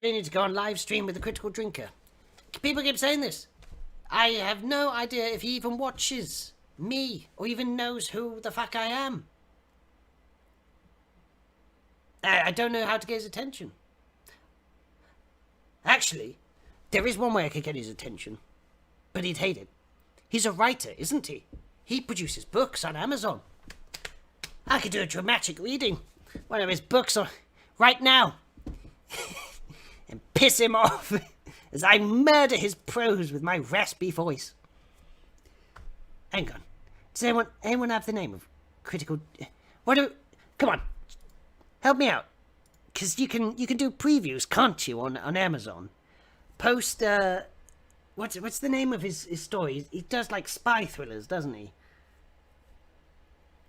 You need to go on live stream with the Critical Drinker. People keep saying this. I have no idea if he even watches me or even knows who the fuck I am. I don't know how to get his attention. Actually, there is one way I could get his attention, but he'd hate it. He's a writer, isn't he? He produces books on Amazon. I could do a dramatic reading, one of his books right now, and piss him off as I murder his prose with my raspy voice. Hang on. Does anyone have the name of Critical... Come on. Help me out. Because you can do previews, can't you, on Amazon? Post, what's the name of his story? He does, like, spy thrillers, doesn't he?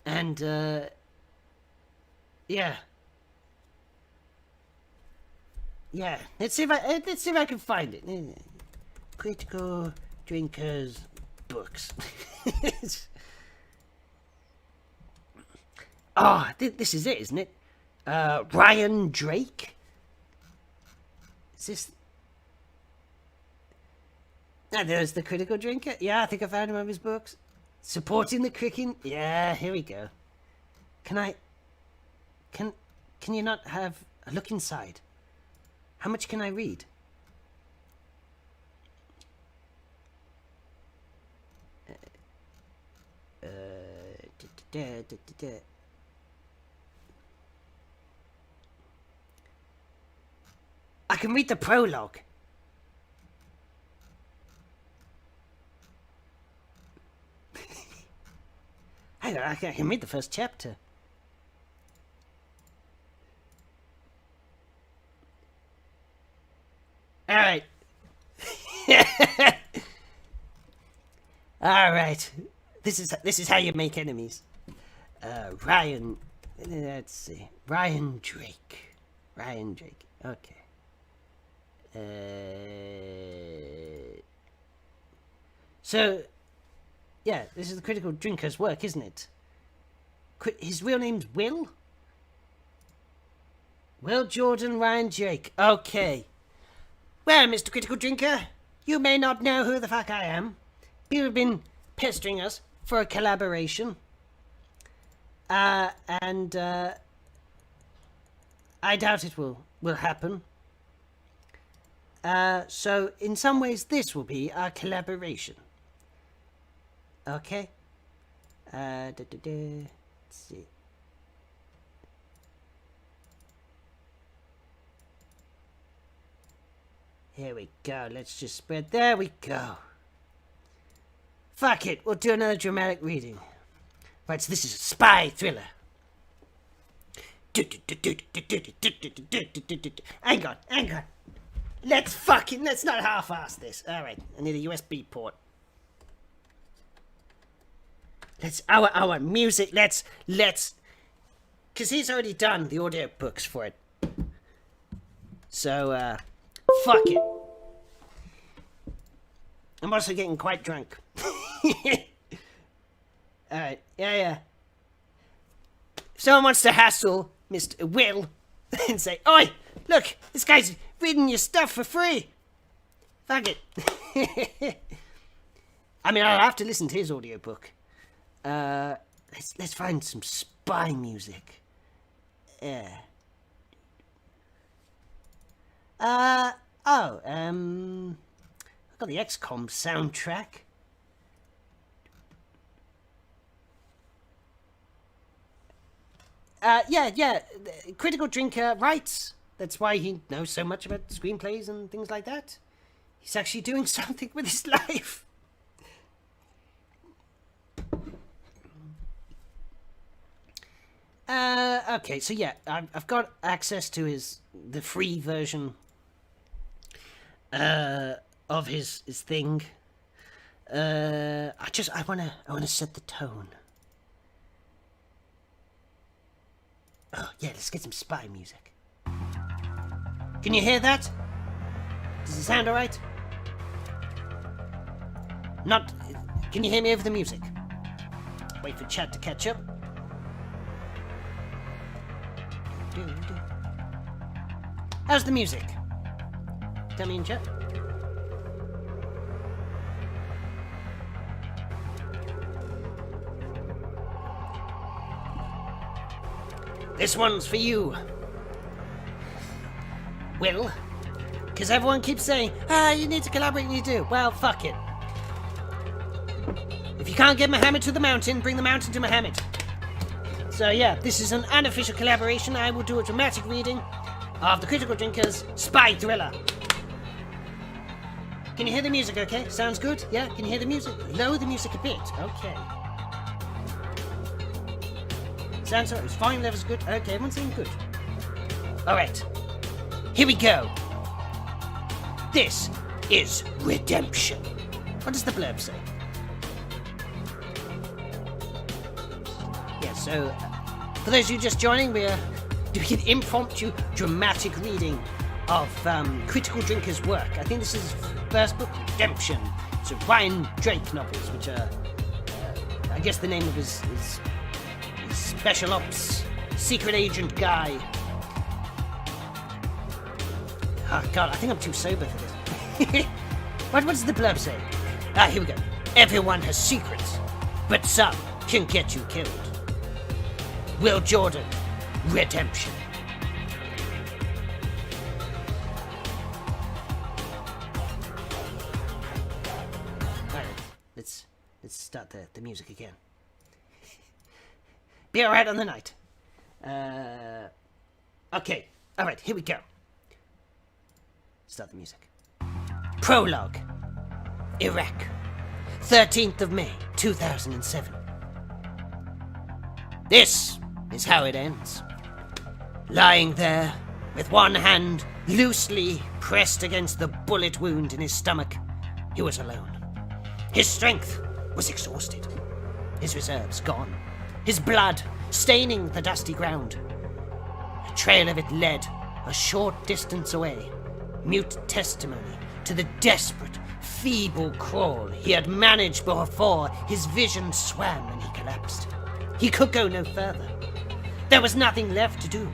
And, yeah. Yeah, let's see if I can find it. Critical Drinkers Books. This is it, isn't it? Ryan Drake. Is this? There's the Critical Drinker. Yeah, I think I found him on his books. Supporting the cricking. Yeah, here we go. Can you not have a look inside? How much can I read? I can read the prologue. I can read the first chapter. All right. All right. This is how you make enemies. Ryan. Let's see. Ryan Drake. Ryan Drake. Okay. So, yeah, this is the Critical Drinker's work, isn't it? His real name's Will? Will Jordan Ryan Drake. Okay. Well, Mr. Critical Drinker, you may not know who the fuck I am. People have been pestering us for a collaboration. And I doubt it will happen. So in some ways this will be our collaboration. Okay? Let's see. Here we go. Let's just spread. There we go. Fuck it. We'll do another dramatic reading. Right, so this is a spy thriller. Hang on. Let's not half-ass this. Alright, I need a USB port. Our music, let's, because he's already done the audio books for it. So, fuck it. I'm also getting quite drunk. Alright, yeah. If someone wants to hassle Mr. Will and say, "Oi, look, this guy's reading your stuff for free." Fuck it. I mean, I'll have to listen to his audiobook. Let's find some spy music. Yeah. I've got the XCOM soundtrack. Yeah. Critical Drinker writes. That's why he knows so much about screenplays and things like that. He's actually doing something with his life. Okay, so yeah, I've got access to the free version of his thing. I wanna set the tone. Oh yeah, let's get some spy music. Can you hear that? Does it sound alright? Can you hear me over the music? Wait for chat to catch up. How's the music? Tell me in chat. This one's for you. Will? Because everyone keeps saying, you need to collaborate, you do. Well, fuck it. If you can't get Muhammad to the mountain, bring the mountain to Muhammad. So yeah, this is an unofficial collaboration. I will do a dramatic reading of the Critical Drinkers spy thriller. Can you hear the music okay? Sounds good? Yeah? Can you hear the music? Lower the music a bit. Okay. Sounds alright. Volume level's good. Okay, everyone's saying good. Alright. Here we go. This is redemption. What does the blurb say? Yeah, so for those of you just joining, we're doing an impromptu dramatic reading of Critical Drinker's work. I think this is his first book, Redemption. It's a Ryan Drake novels, which are, I guess the name of his special ops secret agent guy. Oh god, I think I'm too sober for this. What does the blurb say? Here we go. Everyone has secrets, but some can get you killed. Will Jordan, Redemption. Alright, let's start the music again. Be alright on the night. Okay, alright, here we go. Start the music. Prologue. Iraq. 13th of May, 2007. This is how it ends. Lying there, with one hand loosely pressed against the bullet wound in his stomach, he was alone. His strength was exhausted. His reserves gone. His blood staining the dusty ground. A trail of it led a short distance away, mute testimony to the desperate, feeble crawl he had managed before his vision swam and he collapsed. He could go no further. There was nothing left to do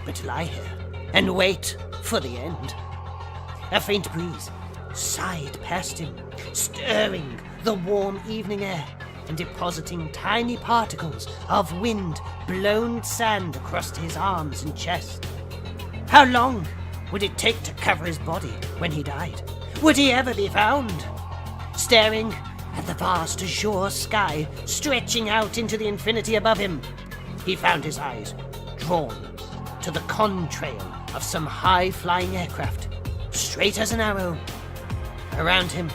but to lie here and wait for the end. A faint breeze sighed past him, stirring the warm evening air and depositing tiny particles of wind-blown sand across his arms and chest. How long would it take to cover his body when he died? Would he ever be found? Staring at the vast azure sky stretching out into the infinity above him, he found his eyes drawn to the contrail of some high-flying aircraft, straight as an arrow. Around him,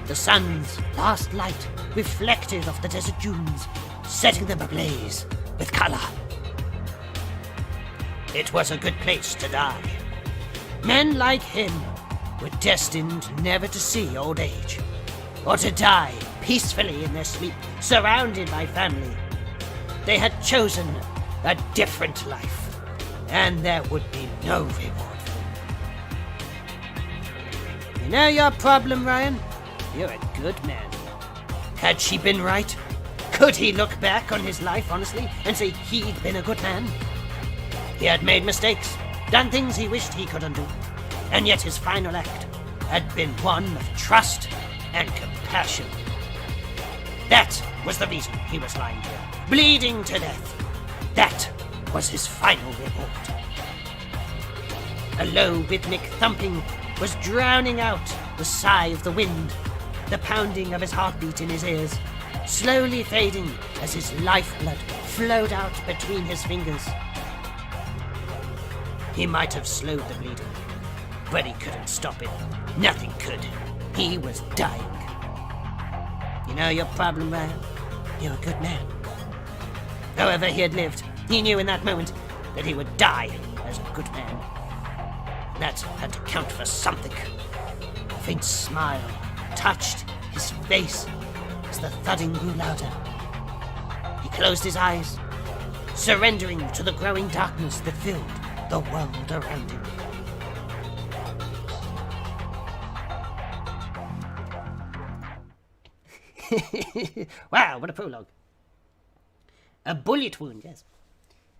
the sun's last light reflected off the desert dunes, setting them ablaze with color. It was a good place to die. Men like him were destined never to see old age, or to die peacefully in their sleep, surrounded by family. They had chosen a different life, and there would be no reward for them. You know your problem, Ryan? You're a good man. Had she been right? Could he look back on his life honestly and say he'd been a good man? He had made mistakes, done things he wished he could undo, and yet his final act had been one of trust and compassion. That was the reason he was lying here, bleeding to death. That was his final reward. A low rhythmic thumping was drowning out the sigh of the wind, the pounding of his heartbeat in his ears, slowly fading as his lifeblood flowed out between his fingers. He might have slowed the bleeding, but he couldn't stop it. Nothing could. He was dying. You know your problem, Ryan? You're a good man. However he had lived, he knew in that moment that he would die as a good man. That had to count for something. A faint smile touched his face as the thudding grew louder. He closed his eyes, surrendering to the growing darkness that filled the world around him. Wow, what a prologue. A bullet wound, yes.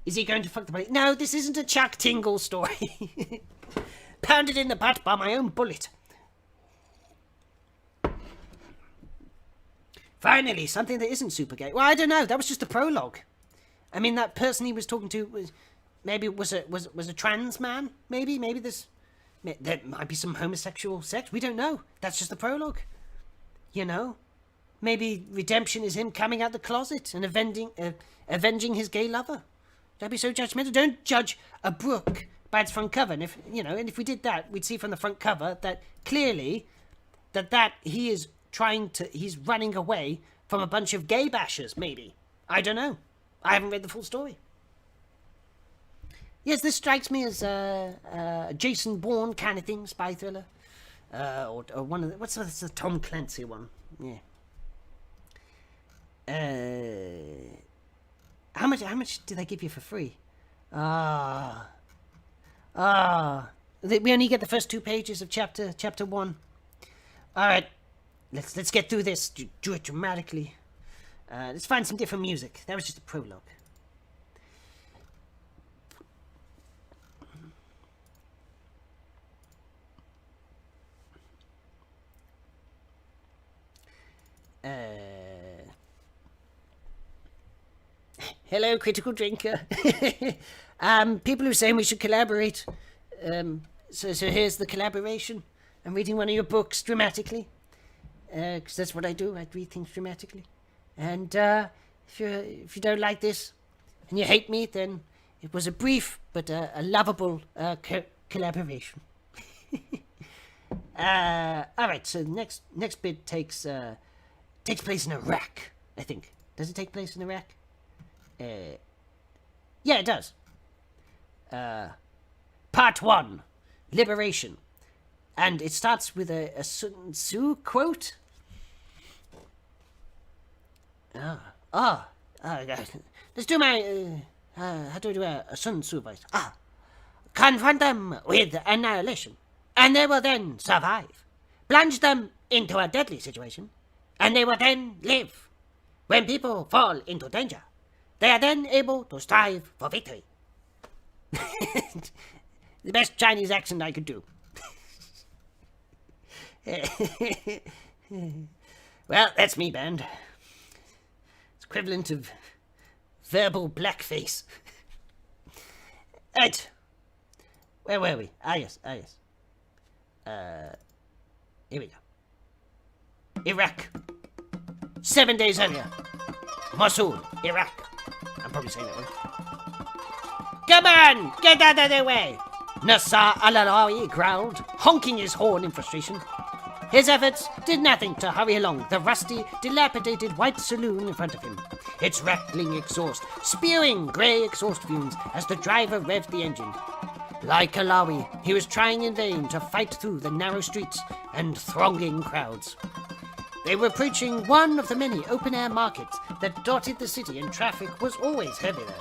Is he going to fuck the bullet? No, this isn't a Chuck Tingle story. Pounded in the butt by my own bullet. Finally, something that isn't super gay. Well, I don't know. That was just a prologue. I mean, that person he was talking to was a trans man. Maybe there might be some homosexual sex. We don't know. That's just the prologue. You know, maybe redemption is him coming out the closet and avenging his gay lover. Don't be so judgmental. Don't judge a book by its front cover. And if we did that, we'd see from the front cover that clearly that he's running away from a bunch of gay bashers. Maybe, I don't know. I haven't read the full story. Yes, this strikes me as a Jason Bourne kind of thing, spy thriller, or one of what's the Tom Clancy one? Yeah. How much do they give you for free? We only get the first 2 pages of chapter 1. All right, let's get through this. Do it dramatically. Let's find some different music. That was just a prologue. Hello, critical drinker. People who are saying we should collaborate. So here's the collaboration. I'm reading one of your books dramatically, because that's what I do. I read things dramatically. And if you don't like this and you hate me, then it was a brief but a lovable collaboration. All right. So next bit takes place in Iraq, I think. Does it take place in Iraq? Yeah, it does. Part 1, Liberation. And it starts with a Sun Tzu quote. Let's do my, how do I do a Sun Tzu voice? Confront them with annihilation, and they will then survive. Plunge them into a deadly situation, and they will then live. When people fall into danger, they are then able to strive for victory. The best Chinese accent I could do. Well, that's me, band. It's equivalent of verbal blackface. Right. Where were we? Yes. Here we go. Iraq. 7 days earlier. Mosul, Iraq. I'm probably saying that wrong. Come on! Get out of the way! Nasser al-Alawi growled, honking his horn in frustration. His efforts did nothing to hurry along the rusty, dilapidated white saloon in front of him, its rattling exhaust spewing grey exhaust fumes as the driver revved the engine. Like Alawi, he was trying in vain to fight through the narrow streets and thronging crowds. They were approaching one of the many open-air markets that dotted the city, and traffic was always heavy there.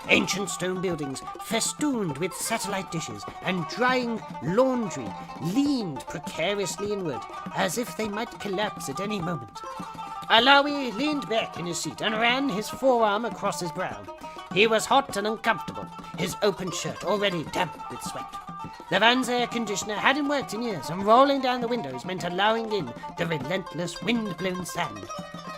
Ancient stone buildings, festooned with satellite dishes and drying laundry, leaned precariously inward, as if they might collapse at any moment. Alawi leaned back in his seat and ran his forearm across his brow. He was hot and uncomfortable, his open shirt already damp with sweat. The van's air conditioner hadn't worked in years, and rolling down the windows meant allowing in the relentless wind-blown sand.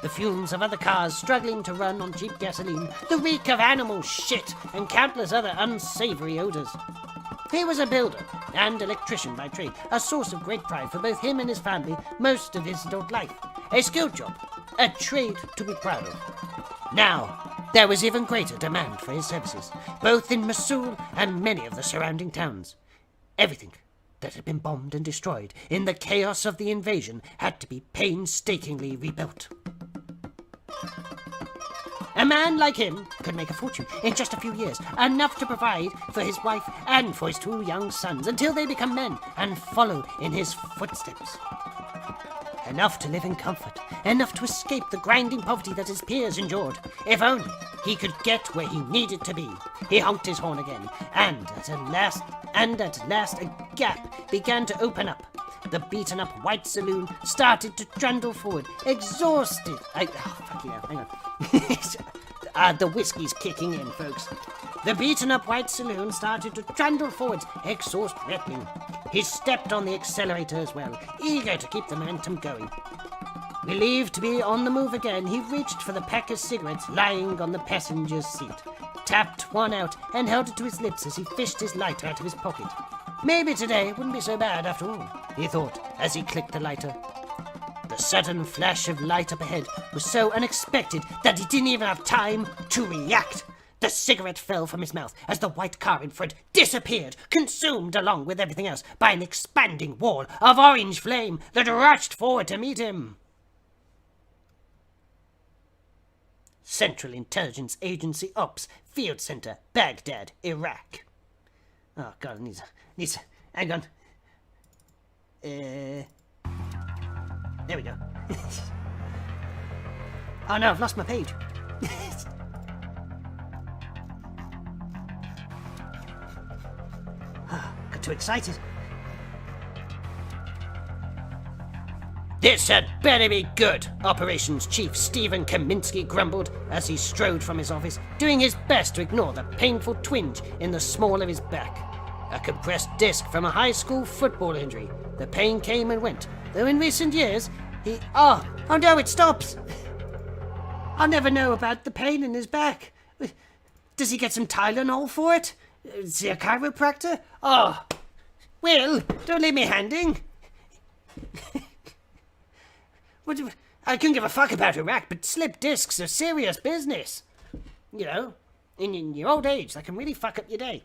The fumes of other cars struggling to run on cheap gasoline, the reek of animal shit, and countless other unsavory odors. He was a builder and electrician by trade, a source of great pride for both him and his family most of his adult life. A skilled job, a trade to be proud of. Now, there was even greater demand for his services, both in Mosul and many of the surrounding towns. Everything that had been bombed and destroyed in the chaos of the invasion had to be painstakingly rebuilt. A man like him could make a fortune in just a few years, enough to provide for his wife and for his 2 young sons until they become men and follow in his footsteps. Enough to live in comfort, enough to escape the grinding poverty that his peers endured. If only he could get where he needed to be. He honked his horn again, and at last a gap began to open up. The beaten-up white saloon started to trundle forward, exhausted. Hang on. The whiskey's kicking in, folks. The beaten-up white saloon started to trundle forwards, exhaust rattling. He stepped on the accelerator as well, eager to keep the momentum going. Relieved to be on the move again, he reached for the pack of cigarettes lying on the passenger's seat, tapped one out, and held it to his lips as he fished his lighter out of his pocket. Maybe today wouldn't be so bad after all, he thought, as he clicked the lighter. The sudden flash of light up ahead was so unexpected that he didn't even have time to react. The cigarette fell from his mouth as the white car in front disappeared, consumed along with everything else by an expanding wall of orange flame that rushed forward to meet him. Central Intelligence Agency Ops, Field Center, Baghdad, Iraq. Oh, God, it needs... Hang on. There we go. Oh, no, I've lost my page. Got too excited. This had better be good, Operations Chief Stephen Kaminsky grumbled as he strode from his office, doing his best to ignore the painful twinge in the small of his back. A compressed disc from a high school football injury. The pain came and went, though in recent years he... Oh no, it stops! I'll never know about the pain in his back. Does he get some Tylenol for it? Is he a chiropractor? Oh, Will, don't leave me hanging. I couldn't give a fuck about Iraq, but slip discs are serious business. You know, in your old age, that can really fuck up your day.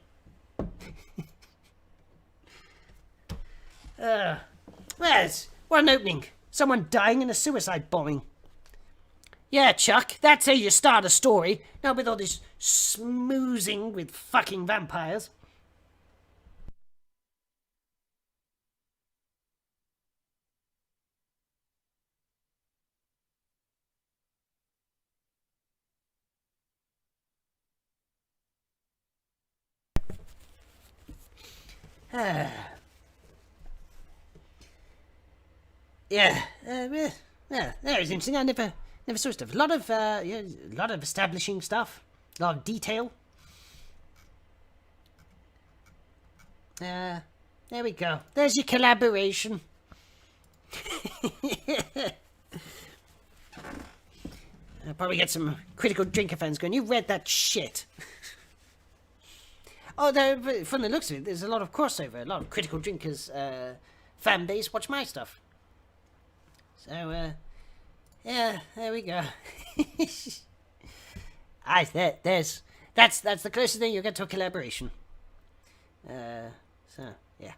What an opening. Someone dying in a suicide bombing. Yeah, Chuck, that's how you start a story. Not with all this smoozing with fucking vampires. That was interesting. I never saw stuff. A lot of establishing stuff, a lot of detail. There we go. There's your collaboration. I'll probably get some Critical Drinker fans going, you read that shit. From the looks of it, there's a lot of crossover. A lot of Critical Drinkers fan base watch my stuff. So, yeah, there we go. That's the closest thing you'll get to a collaboration. So, yeah.